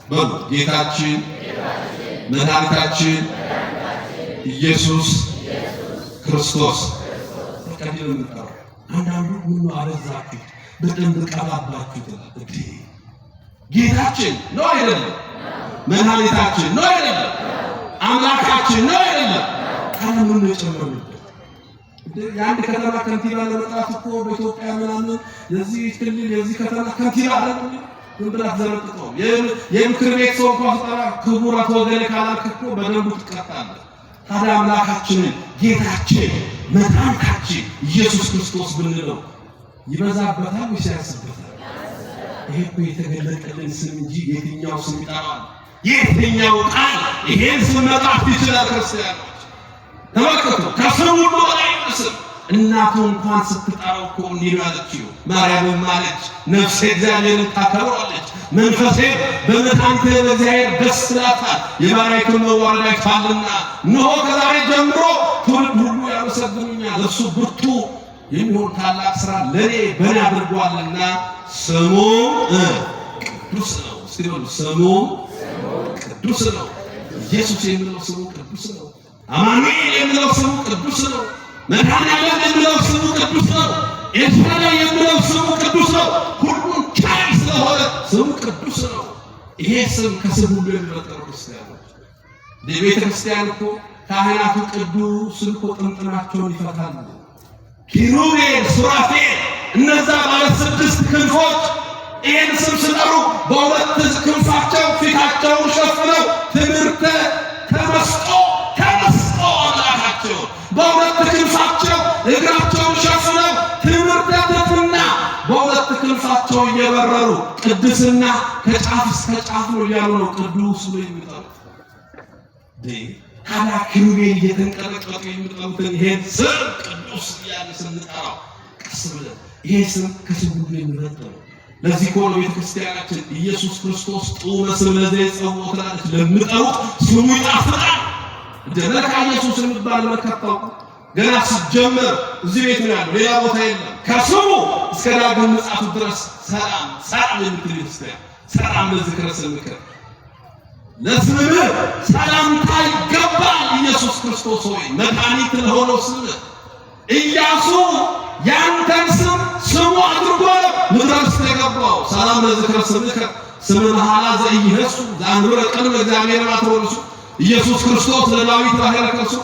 በሉ ጌታችን መድኃኒታችን ኢየሱስ ክርስቶስ ቀድሞ እንጠራ። አንዳንዱ ሁሉ አበዛችሁ በደንብ ቀባባችሁ እንዴ? ጌታችን ነው አይደለም? መድኃኒታችን ነው አይደለም? አምላካችን ነው አይደለም? ካለምን ጨምሩበት። የአንድ ከተማ ከንቲባ ለመጥራት እኮ በኢትዮጵያ ምናምን የዚህ ክልል የዚህ ከተማ ከንቲባ አይደለም ምን ብላ ዘርጥተው የምክር ቤት ሰው እንኳን ተጠራ ክቡር አቶ ወገኔ ካላልክ እኮ በደንቡ ትቀጣለህ። ታዲያ አምላካችንን ጌታችን መድኃኒታችን ኢየሱስ ክርስቶስ ብንለው ይበዛበታል ወይስ ያንስበታል? ይሄ እኮ የተገለጠልን ስም እንጂ የትኛው ስም ይጠራል? የትኛው ቃል ይሄን ስም መጥራት ይችላል? ክርስቲያኖች ተመልከቱ። ከስም ሁሉ በላይ ስም እናቱ እንኳን ስትጠራው እኮ እንዲህ ነው ያለችው። ማርያምን ማለች ነፍሴ እግዚአብሔርን ታከብራለች፣ መንፈሴ በመድኃኒቴ በእግዚአብሔር ደስ ይላታል፣ የባሪያይቱን መዋረድ አይቷልና። እነሆ ከዛሬ ጀምሮ ትውልድ ሁሉ ያመሰግኑኛል፣ እርሱ ብርቱ የሚሆን ታላቅ ሥራ ለእኔ በእኔ አድርጓልና ስሙ ቅዱስ ነው። እስቲ በሉ ስሙ ቅዱስ ነው። ኢየሱስ የሚለው ስሙ ቅዱስ ነው። አማኑኤል የሚለው ስሙ ቅዱስ ነው። መድኃኔዓለም የሚለው ስሙ ቅዱስ ነው። ኤልሻዳይ የሚለው ስሙ ቅዱስ ነው። ሁሉን ቻይ ስለሆነ ስሙ ቅዱስ ነው። ይሄ ስም ከስም ሁሉ የሚበልጠው ክርስቲያኖች ለቤተ ክርስቲያን እኮ ካህናቱ ቅዱስን እኮ ጥምጥማቸውን ይፈታሉ። ኪሩቤል ሱራፌል እነዛ ባለ 6 ክንፎች ይህን ስም ሲጠሩ በሁለት ክንፋቸው ፊታቸውን ሸፍነው ትምህርተ ተመስጦ አምላካቸው በሁለት ክንፋቸው እግራቸውን ሸፍነው ትምህርተ ትሕትና በሁለት ክንፋቸው እየበረሩ ቅድስና ከጫፍ እስከ ጫፍ ነው እያሉ ነው ቅዱስ ብለው የሚጠሩት። ታዲያ ኪሩቤል እየተንቀጠቀጡ የሚጠሩትን ይሄን ስም ቅዱስ እያለ ስንጠራው ቀስ ብለን ይሄ ስም ከስም ሁሉ የሚበልጥ ነው። ለዚህ እኮ ነው ቤተክርስቲያናችን ኢየሱስ ክርስቶስ ጡመ ስም ለዘይጸውዖ ትላለች። ለሚጠሩት ስሙ ይጣፍጣል። ለካ ኢየሱስ የሚባል መከታው ገና ሲጀመር እዚህ ቤት ነው ያለው፣ ሌላ ቦታ የለም። ከስሙ እስከ ዳግም ምጽአቱ ድረስ ሰላም ሰላም የምትል ክርስቲያን ሰላም ለዝክረ ስምከ ለስምህ ሰላምታ ይገባል። ኢየሱስ ክርስቶስ ሆይ መድኃኒት ለሆነው ስም ኢያሱ ያንተን ስም ስሙ አድርጎ ምድረ ርስት የገባው ሰላም ለዝክረ ስምከ ስም መሐላ ዘኢየሱ ዘአንብረ ቅድመ እግዚአብሔር ማተወልሱ ኢየሱስ ክርስቶስ ለዳዊት ባሕረ ከርሱ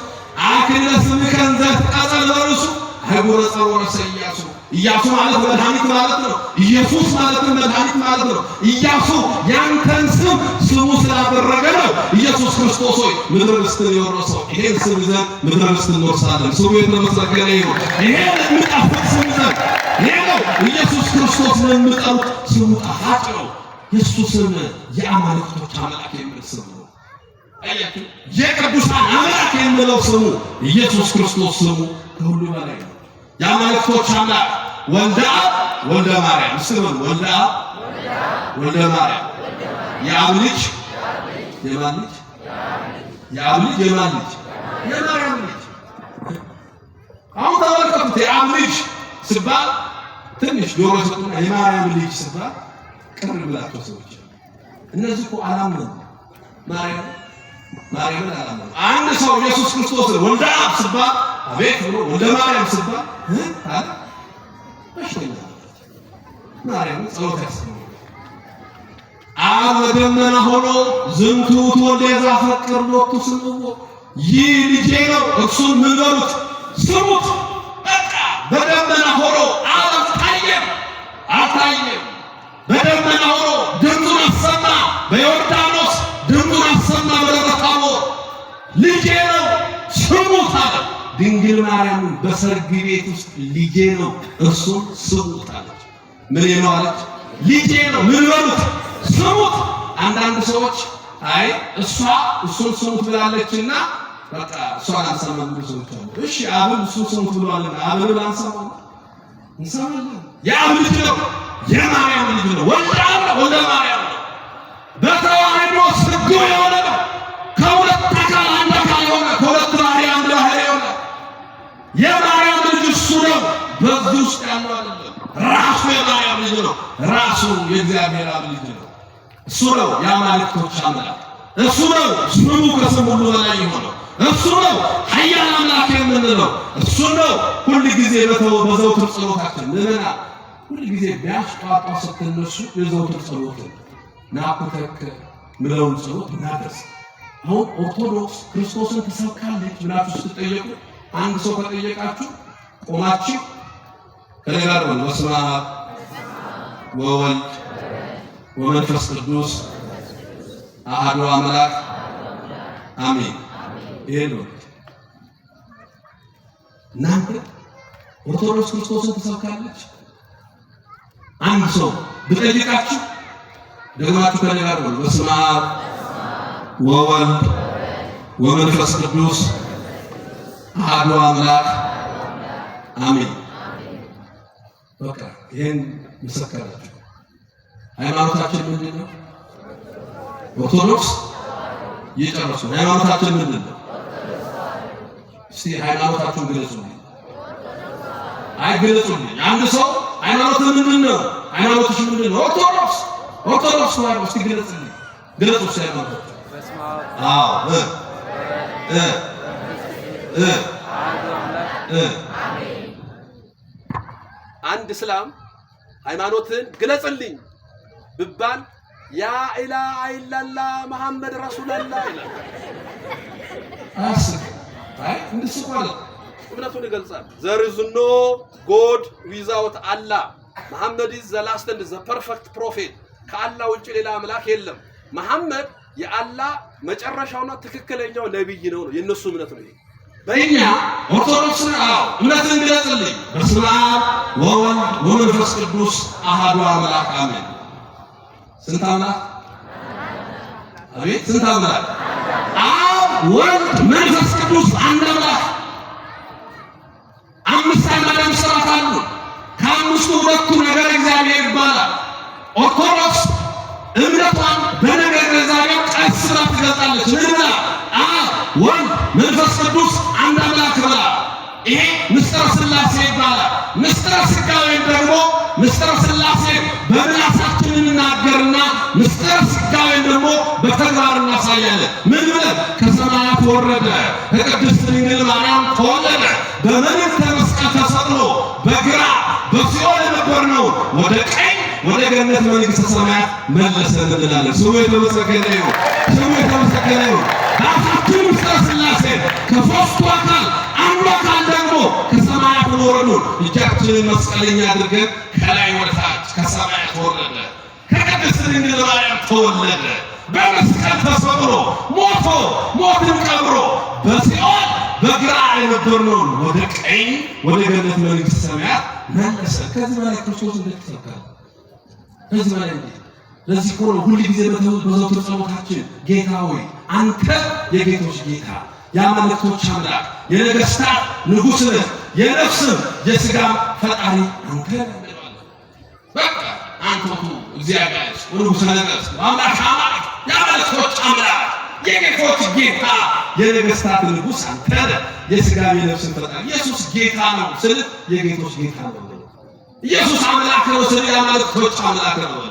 አክለ ስምከ እንዘ ትቀጸል በርእሱ ህቡረ ጸወረ ሰኢያሱ ኢያሱ ማለት መድኃኒት ማለት ነው። ኢየሱስ ማለት መድኃኒት ማለት ነው። ኢያሱ ያንተን ስም ስሙ ስላደረገ ነው። ኢየሱስ ክርስቶስ ሆይ ምድረ ርስትን የወረሰው ይሄን ስም ይዘን ምድረ ርስትን እንወርሳለን። ስሙ የተመሰገነ ይሁን። ይሄን የሚጣፍጥ ስም ይዘን ይሄ ነው ኢየሱስ ክርስቶስ ለሚጠሩት ስሙ ጣፋጭ ነው። የእሱ ስም የአማልክቶች አምላክ የሚል ስም ነው። አያችሁ፣ የቅዱሳን አምላክ የሚለው ስሙ ኢየሱስ ክርስቶስ ስሙ ከሁሉ በላይ ነው። የአማልክቶች አምላክ ወልደ አብ ወልደ ማርያም ስሙን ወልደ አብ ወልደ ማርያም የአብ ልጅ የማን ልጅ? የአብ ልጅ የማን ልጅ? የማርያም ልጅ። አሁን ተመልከቱት። የአብ ልጅ ሲባል ትንሽ ጆሮ ሰጡና የማርያም ልጅ ሲባል ቅር ብላቸው ሰዎች እነዚህ እኮ አላመኑ ማርያምን አላመኑ። አንድ ሰው ኢየሱስ ክርስቶስ ወልደ አብ ሲባል አቤት ብሎ ወልደ ማርያም ሲባል አለ በሽተኛ ማርያም ጸሎት ያሰማል። አብ በደመና ሆኖ ዝንቱ ትወልደ ዘአፈቅር ሎቱ ስምዖ ይህ ልጄ ነው እርሱን ምን በሉት ስሙት። በቃ በደመና ሆኖ አብ አልታየም። በደመና ሆኖ ድምፁን አሰማ። በዮርዳኖስ ድምፁን አሰማ። በደብረ ታቦር ልጄ ነው ስሙት አለ። ድንግል ማርያም በሰርግ ቤት ውስጥ ልጄ ነው እርሱን ስሙት አለች። ምን ነው አለች? ልጄ ነው ምን በሉት ስሙት። አንዳንድ ሰዎች አይ እሱን ስሙት ብላለችና በቃ እሷን አንሰማም ብለው ሰዎች አሉ። እሺ አብን እሱን ስሙት ብሏልና አብን አንሰማም እንሰማለን። የአብ ልጅ ነው የማርያም ልጅ ነው። ወልደ አብ ነው ወልደ ማርያም ነው። በተዋህዶ ስጉ የሆነ ነው። ከሁለት አካል አንድ አካል የሆነ ከሁለት ባህሪ አንድ ባህሪ የሆነ የማርያም ልጅ እሱ ነው። በዚህ ውስጥ ያለው አይደለም። ራሱ የማርያም ልጅ ነው። ራሱ የእግዚአብሔር አብ ልጅ ነው። እሱ ነው የአማልክቶች አምላክ። እሱ ነው ስሙ ከስም ሁሉ በላይ የሆነው። እሱ ነው ኃያል አምላክ የምንለው። እሱ ነው ሁል ጊዜ በዘውትር ጸሎታችን ምንና ሁል ጊዜ ቢያስጧጧ ስትነሱ የዘውትር ጸሎት ናኩተክ ምለውን ጸሎት እናደርስ። አሁን ኦርቶዶክስ ክርስቶስን ትሰብካለች ብላችሁ ስትጠየቁ አንድ ሰው ከጠየቃችሁ ቆማችሁ ከሌላው በስመ አብ ወወልድ ወመንፈስ ቅዱስ አሐዱ አምላክ አሜን። ይሄ ነው እናንተ ኦርቶዶክስ ክርስቶስን ትሰብካለች። አንድ ሰው ብጠይቃችሁ ደግማችሁ ከሌላው በስመ አብ ወወልድ ወመንፈስ ቅዱስ አሐዱ አምላክ አሜን። በቃ ይሄን መሰከራችሁ። ሃይማኖታችን ምንድን ነው? ኦርቶዶክስ ይጨርሱ። ሃይማኖታችን ምንድን ነው? እስቲ ሃይማኖታችሁን ግለጹልኝ። አይገለጹልኝ። አንድ ሰው ሃይማኖት ምንድን ነው? ሃይማኖትሽ ምንድን ነው? ኦርቶዶክስ ማለት እስቲ ግለጹልኝ። ግለጹ ሃይማኖት። አዎ አንድ እስላም ሃይማኖትን ግለጽልኝ ብባል ያ ኢላሃ ኢላላህ መሐመድ ረሱላላህ ይላል። አይ እንድስቋል እምነቱን ይገልጻል። there is no god without Allah Muhammad is the last and the perfect prophet ከአላህ ውጪ ሌላ አምላክ የለም። መሐመድ የአላህ መጨረሻውና ትክክለኛው ነብይ ነው የነሱ እምነት ነው። በእኛ ኦርቶዶክስ እምነትን ግለጽልኝ። በስመ አብ ወወልድ ወመንፈስ ቅዱስ አሐዱ አምላክ አሜን። ስንት አምላክ? አቤት ስንት አምላክ? አብ ወልድ መንፈስ ቅዱስ አንድ አምላክ። አምስት አዕማደ ምስጢራት አሉ። ከአምስቱ ሁለቱ ነገረ እግዚአብሔር ይባላል። ኦርቶዶክስ እምነቷን በነገረ እግዚአብሔር ቀስ ብላ ትገልጻለች። ምን ብላ? አብ ወልድ መንፈስ ቅዱስ አንድ አምላክ ብላ። ይሄ ምስጢረ ሥላሴ ይባላል። ምስጢረ ሥጋዌ ደግሞ ምስጢረ ሥላሴ በምላሳችን እንናገርና ምስጢረ ሥጋዌ ደግሞ በተግባር እናሳያለን። ምን ብለን? ከሰማያት ወረደ፣ ከቅድስት ድንግል ማርያም ተወለደ፣ በመልዕልተ መስቀል ተሰቅሎ በግራ በሲኦል የነበርነው ወደ ቀኝ ወደ ገነት መንግሥተ ሰማያት መለሰን እንላለን። ስሙ የተመሰገነ ይሁን። ስሙ የተመሰገነ ይሁን። ራሳችን ምስጢረ ሥላሴ ከሦስቱ አካል አንዱ አካል ደግሞ ከሰማያት መውረዱን እጃችንን መስቀለኛ አድርገን ከላይ ወደ ታች ከሰማያት ወረደ። ከቅድስት ድንግል ማርያም ተወለደ። በመስቀል ተሰቅሎ ሞቶ ሞትን ቀብሮ በሲኦል በግራ የነበርነውን ወደ ቀኝ ወደ ገነት መንግሥተ ሰማያት መለሰ። ከዚህ በላይ ክርስቶስ እንዴት ይሰብካል? ከዚህ በላይ እንዴት? ለዚህ እኮ ነው ሁል ጊዜ በዘወትር ጸሎታችን ጌታ ሆይ አንተ የጌቶች ጌታ የአማልክቶች አምላክ የነገሥታት ንጉሥ ነህ፣ የነፍስም የሥጋም ፈጣሪ አንተ ነህ። በቃ አንተቱ እግዚአብሔር ንጉሠ ነገሥት አምላክ አምላክ የአማልክቶች አምላክ የጌቶች ጌታ የነገሥታት ንጉሥ አንተ ነህ፣ የሥጋም የነፍስም ፈጣሪ። ኢየሱስ ጌታ ነው ስል የጌቶች ጌታ ነው። ኢየሱስ አምላክ ነው ስል የአማልክቶች አምላክ ነው።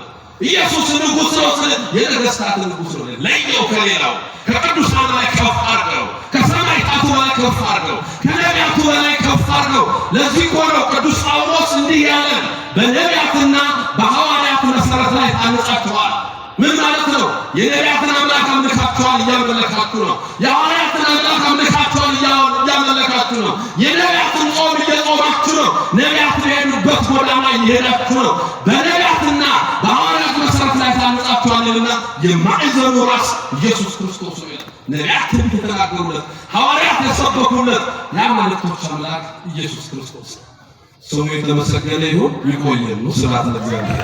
ኢየሱስ ንጉሥ ነው ስል የነገሥታት ንጉሥ ነው። ለየው ከሌላው ከቅዱሳን ላይ ከፍ አድርገው፣ ከሰማዕታቱ በላይ ከፍ አድርገው፣ ከነቢያቱ በላይ ከፍ አድርገው። ለዚህ እኮ ነው ቅዱስ ጳውሎስ እንዲህ ያለን በነቢያትና በሐዋርያት መሠረት ላይ ታንጻችኋል። ምን ማለት ነው? የነቢያትን አምላክ አምልካችኋል፣ እያመለካችሁ ነው። የሐዋርያትን አምላክ አምልካችኋል፣ እያመለካችሁ ነው። የነቢያትን ጾም እየጾማችሁ ነው። ነቢያት የሄዱበት ጎዳና እየሄዳችሁ ነው። በነቢያትና በሐዋርያት መሠረት ላይ ታንጻችኋልና የማዕዘኑ ራስ ኢየሱስ ክርስቶስ ነው። ነቢያት ትንቢት የተናገሩለት፣ ሐዋርያት የሰበኩለት የአማልክቶች አምላክ ኢየሱስ ክርስቶስ ስሙ የተመሰገነ ይሁን። ይቆየን። ስብሐት ለእግዚአብሔር።